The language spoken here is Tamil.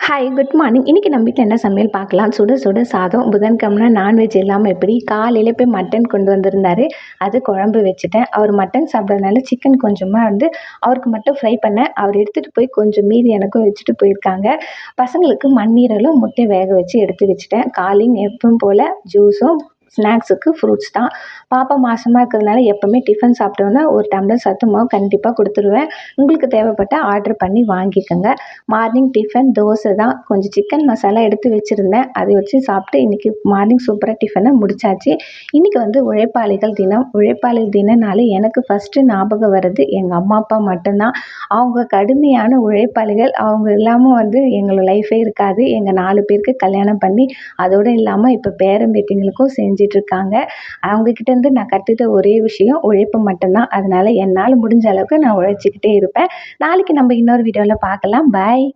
Hi, good morning. இன்னைக்கு நம்ம வீட்ல என்ன சமையல் பார்க்கலாம். சுட சுட சாதம். புதன்கிழமை நான்வெஜ் இல்லாம எப்படி? காலையில போய் மட்டன் கொண்டு வந்திருந்தாரு. அது குழம்பு வச்சுட்டேன். அவர் மட்டன் சாப்பிட்றதுனால சிக்கன் கொஞ்சமா வந்து அவருக்கு மட்டும் ஃப்ரை பண்ணேன். அவர் எடுத்துட்டு போய் கொஞ்சம் மீதி எனக்கும் வச்சுட்டு போயிருக்காங்க. பசங்களுக்கு மண்ணீரலும், முட்டை வேக வச்சு எடுத்து வச்சுட்டேன். காலையும் எப்பவும் போல ஜூஸும், ஸ்நாக்ஸுக்கு ஃப்ரூட்ஸ் தான். பாப்பா மாசமா இருக்கிறதுனால எப்பவுமே டிஃபன் சாப்பிட்டோன்னா ஒரு டம்ளர் சத்து மாவு கண்டிப்பா குடுத்துருவேன். உங்களுக்கு தேவைப்பட்டா ஆர்டர் பண்ணி வாங்கிக்கங்க. மார்னிங் டிஃபன் தோசை தான். கொஞ்சம் சிக்கன் மசாலா எடுத்து வச்சிருந்தேன். அதை வச்சு சாப்பிட்டு இன்னைக்கு மார்னிங் சூப்பரா டிஃபன முடிச்சாச்சு. இன்னைக்கு வந்து உழைப்பாளிகள் தினம். உழைப்பாளிகள் தினம்னாலே எனக்கு ஃபர்ஸ்ட்டு ஞாபகம் வர்றது எங்க அம்மா, அப்பா மட்டும்தான். அவங்க கடுமையான உழைப்பாளிகள். அவங்க இல்லாம வந்து எங்களோட லைஃபே இருக்காது. எங்க 4 பேருக்கு கல்யாணம் பண்ணி, அதோடு இல்லாம இப்ப பேரன் பேத்திங்களுக்கும் செஞ்சுட்ருக்காங்க. அவங்க கிட்டேருந்து நான் கத்துக்கிட்ட ஒரே விஷயம் உழைப்பு மட்டும்தான். அதனால என்னால முடிஞ்ச அளவுக்கு நான் உழைச்சுக்கிட்டே இருப்பேன். நாளைக்கு நம்ம இன்னொரு வீடியோல பார்க்கலாம். பாய்.